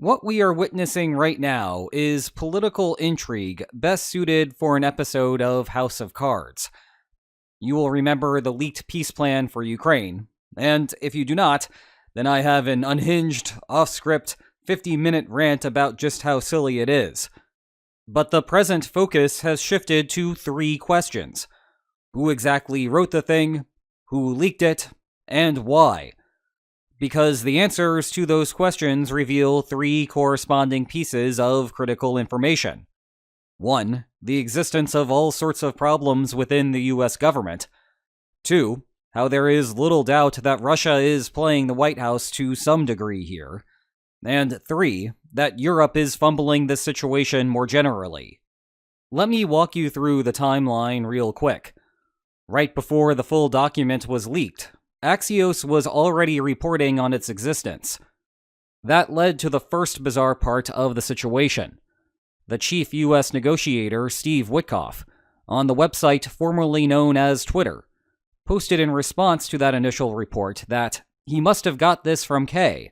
What we are witnessing right now is political intrigue best suited for an episode of House of Cards. You will remember the leaked peace plan for Ukraine, and if you do not, then I have an unhinged, off-script, 50-minute rant about just how silly it is. But the present focus has shifted to three questions. Who exactly wrote the thing? Who leaked it? And why? Because the answers to those questions reveal three corresponding pieces of critical information. 1. The existence of all sorts of problems within the US government. 2. How there is little doubt that Russia is playing the White House to some degree here. And 3. That Europe is fumbling this situation more generally. Let me walk you through the timeline real quick. Right before the full document was leaked, Axios was already reporting on its existence. That led to the first bizarre part of the situation. The chief U.S. negotiator, Steve Witkoff, on the website formerly known as Twitter, posted in response to that initial report that he must have got this from K,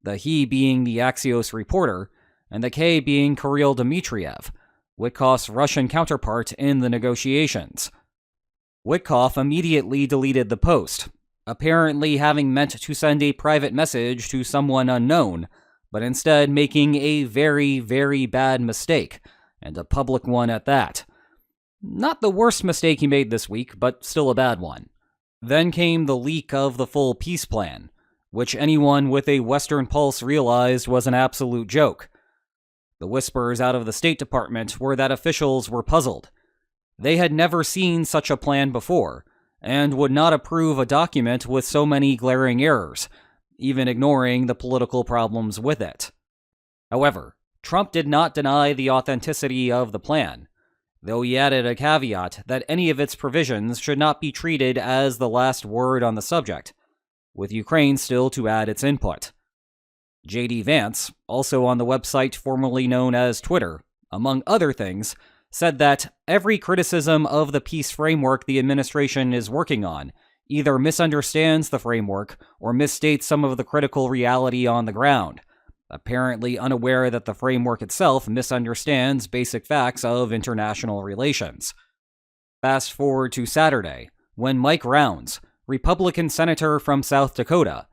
the he being the Axios reporter, and the K being Kirill Dmitriev, Witkoff's Russian counterpart in the negotiations. Witkoff immediately deleted the post, apparently having meant to send a private message to someone unknown, but instead making a very, very bad mistake, and a public one at that. Not the worst mistake he made this week, but still a bad one. Then came the leak of the full peace plan, which anyone with a Western pulse realized was an absolute joke. The whispers out of the State Department were that officials were puzzled. They had never seen such a plan before, and would not approve a document with so many glaring errors, even ignoring the political problems with it. However, Trump did not deny the authenticity of the plan, though he added a caveat that any of its provisions should not be treated as the last word on the subject, with Ukraine still to add its input. J.D. Vance, also on the website formerly known as Twitter, among other things, said that every criticism of the peace framework the administration is working on either misunderstands the framework or misstates some of the critical reality on the ground, apparently unaware that the framework itself misunderstands basic facts of international relations. Fast forward to Saturday, when Mike Rounds, Republican senator from South Dakota,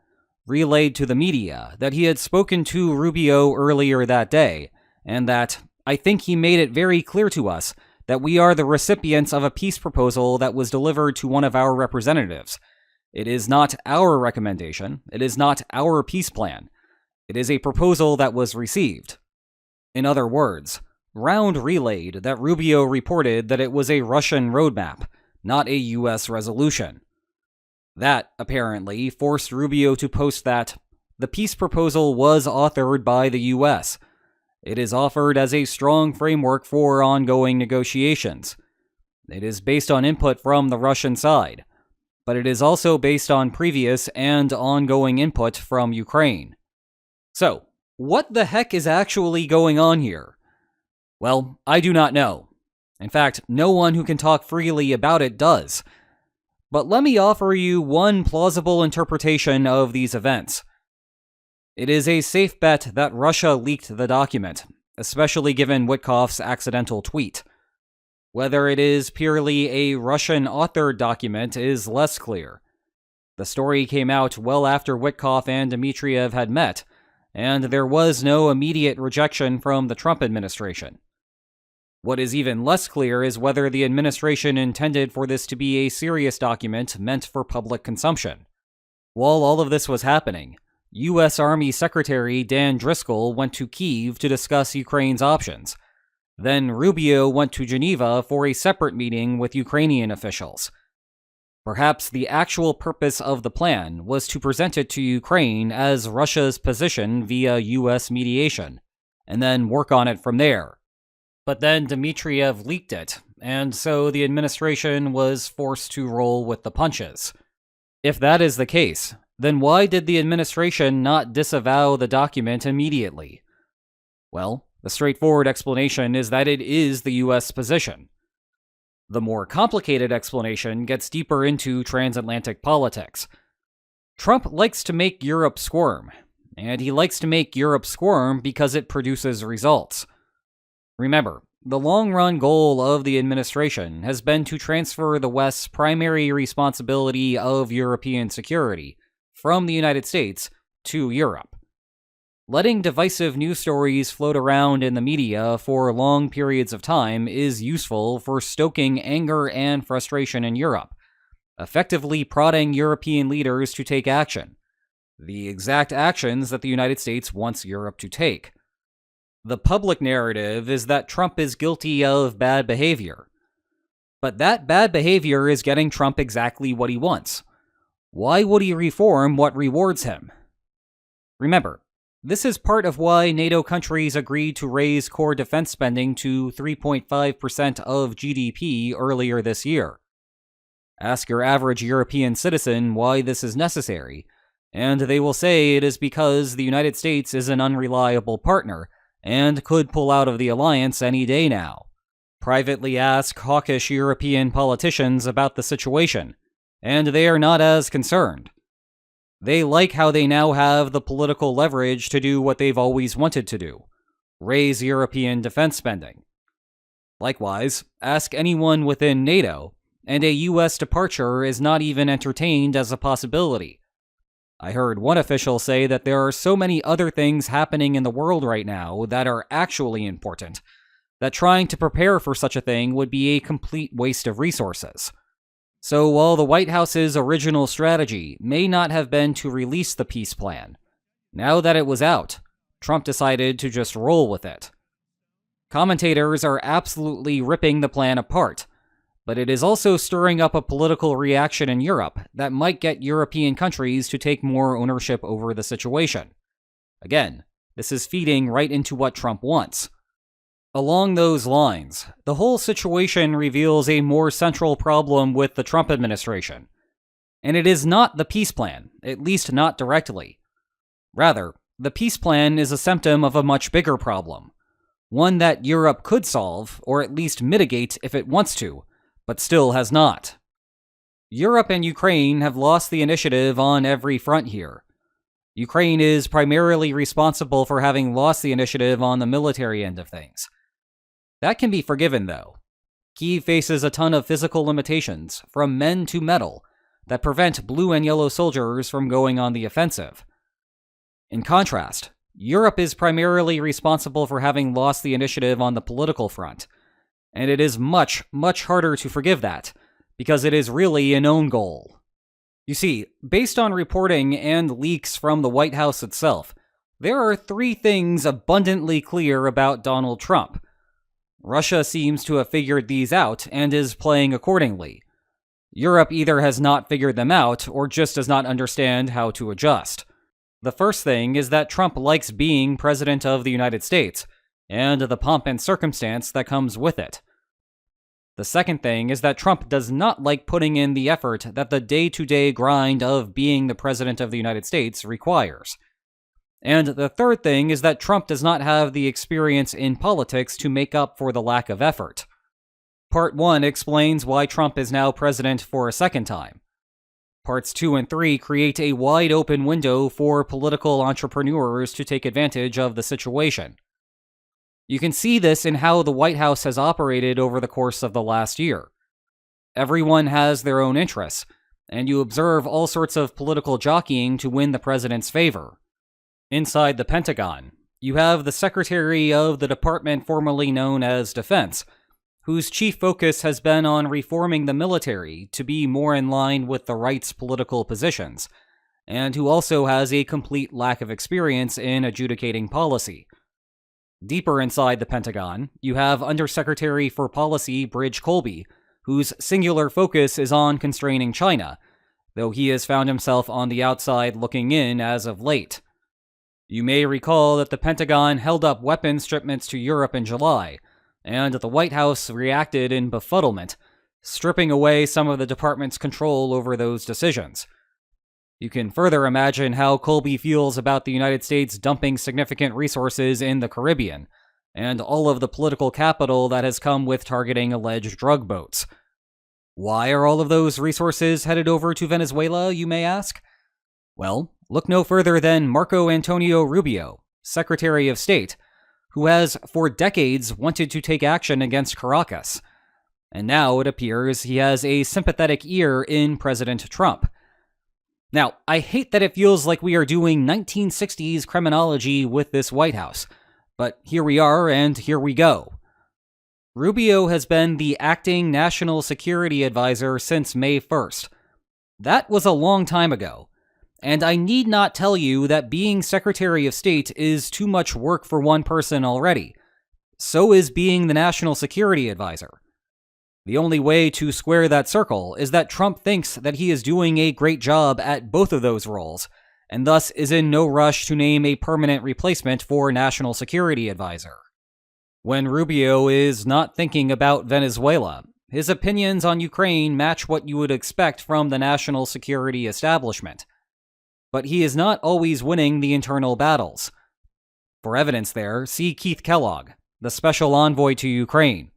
relayed to the media that he had spoken to Rubio earlier that day, and that I think he made it very clear to us that we are the recipients of a peace proposal that was delivered to one of our representatives. It is not our recommendation. It is not our peace plan. It is a proposal that was received. In other words, Round relayed that Rubio reported that it was a Russian roadmap, not a U.S. resolution. That, apparently, forced Rubio to post that the peace proposal was authored by the U.S., It is offered as a strong framework for ongoing negotiations. It is based on input from the Russian side, but it is also based on previous and ongoing input from Ukraine. So, what the heck is actually going on here? Well, I do not know. In fact, no one who can talk freely about it does. But let me offer you one plausible interpretation of these events. It is a safe bet that Russia leaked the document, especially given Witkoff's accidental tweet. Whether it is purely a Russian-authored document is less clear. The story came out well after Witkoff and Dmitriev had met, and there was no immediate rejection from the Trump administration. What is even less clear is whether the administration intended for this to be a serious document meant for public consumption. While all of this was happening, U.S. Army Secretary Dan Driscoll went to Kyiv to discuss Ukraine's options. Then Rubio went to Geneva for a separate meeting with Ukrainian officials. Perhaps the actual purpose of the plan was to present it to Ukraine as Russia's position via U.S. mediation, and then work on it from there. But then Dmitriev leaked it, and so the administration was forced to roll with the punches. If that is the case, then why did the administration not disavow the document immediately? Well, the straightforward explanation is that it is the U.S. position. The more complicated explanation gets deeper into transatlantic politics. Trump likes to make Europe squirm. and he likes to make Europe squirm because it produces results. Remember, the long-run goal of the administration has been to transfer the West's primary responsibility of European security from the United States to Europe. Letting divisive news stories float around in the media for long periods of time is useful for stoking anger and frustration in Europe, effectively prodding European leaders to take action, the exact actions that the United States wants Europe to take. The public narrative is that Trump is guilty of bad behavior. But that bad behavior is getting Trump exactly what he wants. Why would he reform what rewards him? Remember, this is part of why NATO countries agreed to raise core defense spending to 3.5% of GDP earlier this year. Ask your average European citizen why this is necessary, and they will say it is because the United States is an unreliable partner and could pull out of the alliance any day now. Privately ask hawkish European politicians about the situation, and they are not as concerned. They like how they now have the political leverage to do what they've always wanted to do: raise European defense spending. Likewise, ask anyone within NATO, and a US departure is not even entertained as a possibility. I heard one official say that there are so many other things happening in the world right now that are actually important, that trying to prepare for such a thing would be a complete waste of resources. So while the White House's original strategy may not have been to release the peace plan, now that it was out, Trump decided to just roll with it. Commentators are absolutely ripping the plan apart, but it is also stirring up a political reaction in Europe that might get European countries to take more ownership over the situation. Again, this is feeding right into what Trump wants. Along those lines, the whole situation reveals a more central problem with the Trump administration. And it is not the peace plan, at least not directly. Rather, the peace plan is a symptom of a much bigger problem, one that Europe could solve, or at least mitigate if it wants to, but still has not. Europe and Ukraine have lost the initiative on every front here. Ukraine is primarily responsible for having lost the initiative on the military end of things. That can be forgiven, though. Kyiv faces a ton of physical limitations, from men to metal, that prevent blue and yellow soldiers from going on the offensive. In contrast, Europe is primarily responsible for having lost the initiative on the political front, and it is much, much harder to forgive that, because it is really an own goal. You see, based on reporting and leaks from the White House itself, there are 3 things abundantly clear about Donald Trump. Russia seems to have figured these out and is playing accordingly. Europe either has not figured them out or just does not understand how to adjust. The first thing is that Trump likes being President of the United States, and the pomp and circumstance that comes with it. The second thing is that Trump does not like putting in the effort that the day-to-day grind of being the President of the United States requires. And the third thing is that Trump does not have the experience in politics to make up for the lack of effort. Part 1 explains why Trump is now president for a second time. Parts 2 and 3 create a wide-open window for political entrepreneurs to take advantage of the situation. You can see this in how the White House has operated over the course of the last year. Everyone has their own interests, and you observe all sorts of political jockeying to win the president's favor. Inside the Pentagon, you have the Secretary of the department formerly known as Defense, whose chief focus has been on reforming the military to be more in line with the right's political positions, and who also has a complete lack of experience in adjudicating policy. Deeper inside the Pentagon, you have Undersecretary for Policy Bridge Colby, whose singular focus is on constraining China, though he has found himself on the outside looking in as of late. You may recall that the Pentagon held up weapons shipments to Europe in July, and the White House reacted in befuddlement, stripping away some of the department's control over those decisions. You can further imagine how Colby feels about the United States dumping significant resources in the Caribbean, and all of the political capital that has come with targeting alleged drug boats. Why are all of those resources headed over to Venezuela, you may ask? Well, Look no further than Marco Antonio Rubio, Secretary of State, who has for decades wanted to take action against Caracas. And now it appears he has a sympathetic ear in President Trump. Now, I hate that it feels like we are doing 1960s criminology with this White House, but here we are and here we go. Rubio has been the acting national security advisor since May 1st. That was a long time ago, and I need not tell you that being Secretary of State is too much work for one person already. So is being the national security advisor. The only way to square that circle is that Trump thinks that he is doing a great job at both of those roles, and thus is in no rush to name a permanent replacement for national security advisor. When Rubio is not thinking about Venezuela, his opinions on Ukraine match what you would expect from the national security establishment. But he is not always winning the internal battles. For evidence there, see Keith Kellogg, the special envoy to Ukraine.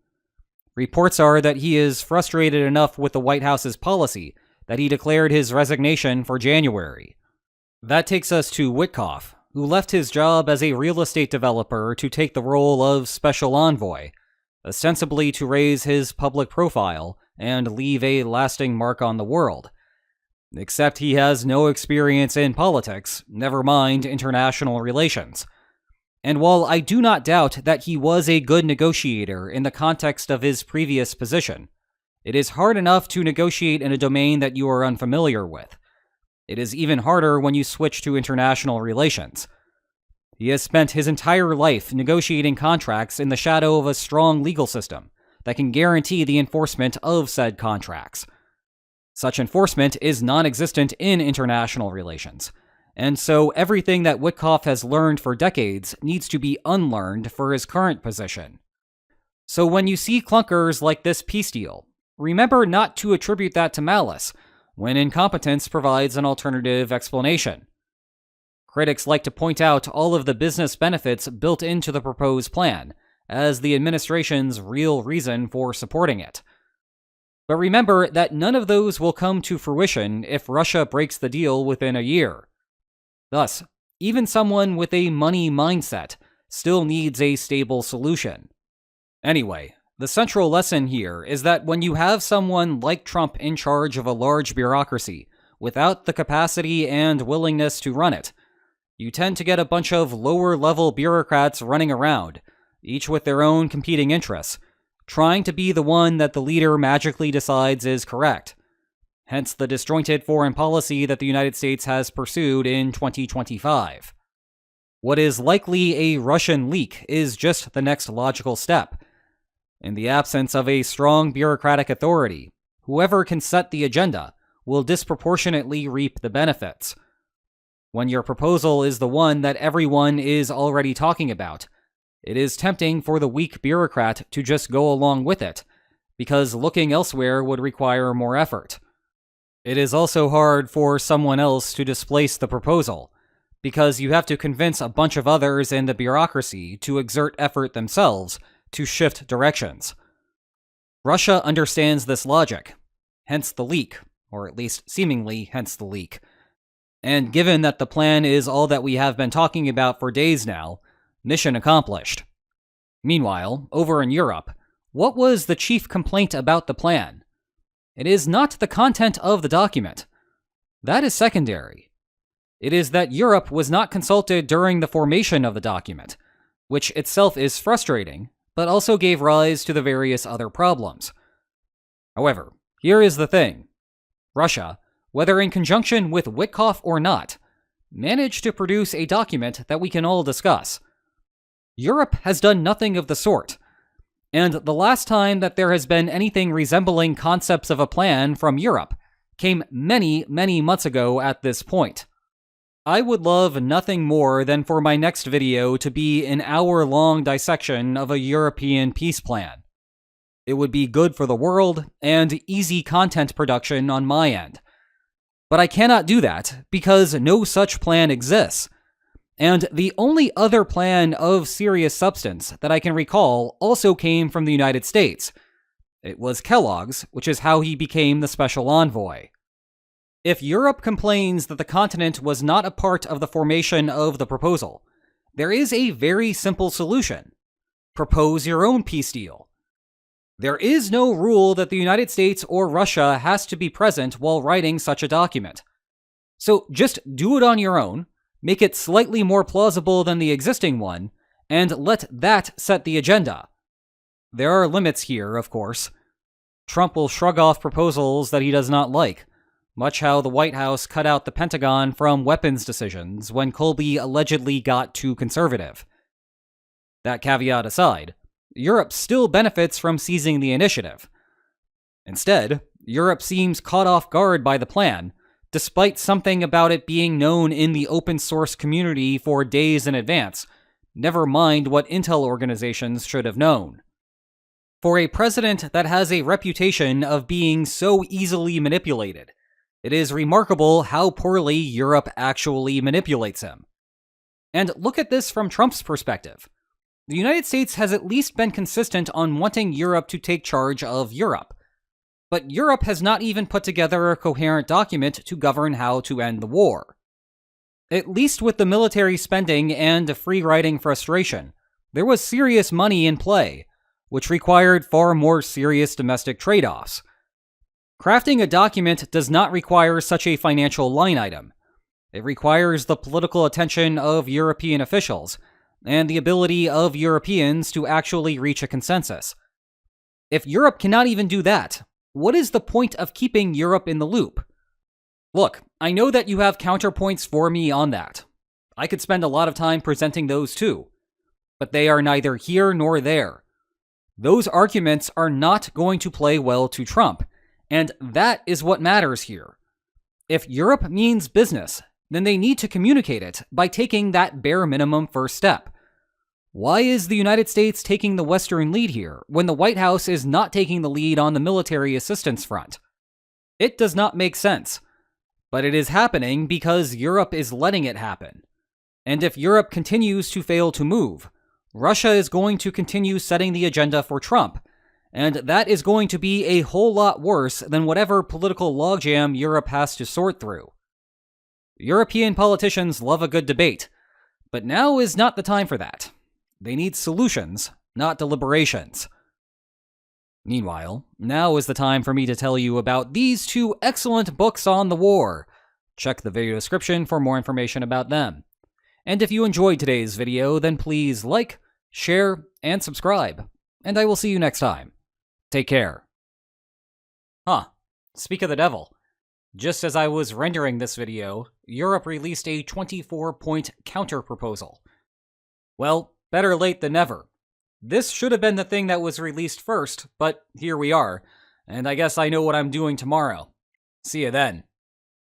Reports are that he is frustrated enough with the White House's policy that he declared his resignation for January. That takes us to Witkoff, who left his job as a real estate developer to take the role of special envoy, ostensibly to raise his public profile and leave a lasting mark on the world. Except he has no experience in politics, never mind international relations. And while I do not doubt that he was a good negotiator in the context of his previous position, it is hard enough to negotiate in a domain that you are unfamiliar with. It is even harder when you switch to international relations. He has spent his entire life negotiating contracts in the shadow of a strong legal system that can guarantee the enforcement of said contracts. Such enforcement is non-existent in international relations, and so everything that Witkoff has learned for decades needs to be unlearned for his current position. So when you see clunkers like this peace deal, remember not to attribute that to malice, when incompetence provides an alternative explanation. Critics like to point out all of the business benefits built into the proposed plan as the administration's real reason for supporting it. But remember that none of those will come to fruition if Russia breaks the deal within a year. Thus, even someone with a money mindset still needs a stable solution. Anyway, the central lesson here is that when you have someone like Trump in charge of a large bureaucracy without the capacity and willingness to run it, you tend to get a bunch of lower-level bureaucrats running around, each with their own competing interests, trying to be the one that the leader magically decides is correct. Hence the disjointed foreign policy that the United States has pursued in 2025. What is likely a Russian leak is just the next logical step. In the absence of a strong bureaucratic authority, whoever can set the agenda will disproportionately reap the benefits. When your proposal is the one that everyone is already talking about, it is tempting for the weak bureaucrat to just go along with it, because looking elsewhere would require more effort. It is also hard for someone else to displace the proposal, because you have to convince a bunch of others in the bureaucracy to exert effort themselves to shift directions. Russia understands this logic, hence the leak, or at least seemingly hence the leak. And given that the plan is all that we have been talking about for days now, mission accomplished. Meanwhile, over in Europe, what was the chief complaint about the plan? It is not the content of the document. That is secondary. It is that Europe was not consulted during the formation of the document, which itself is frustrating, but also gave rise to the various other problems. However, here is the thing. Russia, whether in conjunction with Witkoff or not, managed to produce a document that we can all discuss. Europe has done nothing of the sort, and the last time that there has been anything resembling concepts of a plan from Europe came many, many months ago at this point. I would love nothing more than for my next video to be an hour-long dissection of a European peace plan. It would be good for the world and easy content production on my end. But I cannot do that because no such plan exists. And the only other plan of serious substance that I can recall also came from the United States. It was Kellogg's, which is how he became the special envoy. If Europe complains that the continent was not a part of the formation of the proposal, there is a very simple solution. Propose your own peace deal. There is no rule that the United States or Russia has to be present while writing such a document. So just do it on your own, make it slightly more plausible than the existing one, and let that set the agenda. There are limits here, of course. Trump will shrug off proposals that he does not like, much how the White House cut out the Pentagon from weapons decisions when Colby allegedly got too conservative. That caveat aside, Europe still benefits from seizing the initiative. Instead, Europe seems caught off guard by the plan, despite something about it being known in the open source community for days in advance, never mind what intel organizations should have known. For a president that has a reputation of being so easily manipulated, it is remarkable how poorly Europe actually manipulates him. And look at this from Trump's perspective. The United States has at least been consistent on wanting Europe to take charge of Europe. But Europe has not even put together a coherent document to govern how to end the war. At least with the military spending and free-riding frustration, there was serious money in play, which required far more serious domestic trade-offs. Crafting a document does not require such a financial line item. It requires the political attention of European officials, and the ability of Europeans to actually reach a consensus. If Europe cannot even do that, what is the point of keeping Europe in the loop? Look, I know that you have counterpoints for me on that. I could spend a lot of time presenting those too, but they are neither here nor there. Those arguments are not going to play well to Trump, and that is what matters here. If Europe means business, then they need to communicate it by taking that bare minimum first step. Why is the United States taking the Western lead here when the White House is not taking the lead on the military assistance front? It does not make sense, but it is happening because Europe is letting it happen. And if Europe continues to fail to move, Russia is going to continue setting the agenda for Trump, and that is going to be a whole lot worse than whatever political logjam Europe has to sort through. European politicians love a good debate, but now is not the time for that. They need solutions, not deliberations. Meanwhile, now is the time for me to tell you about these two excellent books on the war. Check the video description for more information about them. And if you enjoyed today's video, then please like, share, and subscribe. And I will see you next time. Take care. Speak of the devil. Just as I was rendering this video, Europe released a 24-point counter-proposal. Well, better late than never. This should have been the thing that was released first, but here we are, and I guess I know what I'm doing tomorrow. See you then.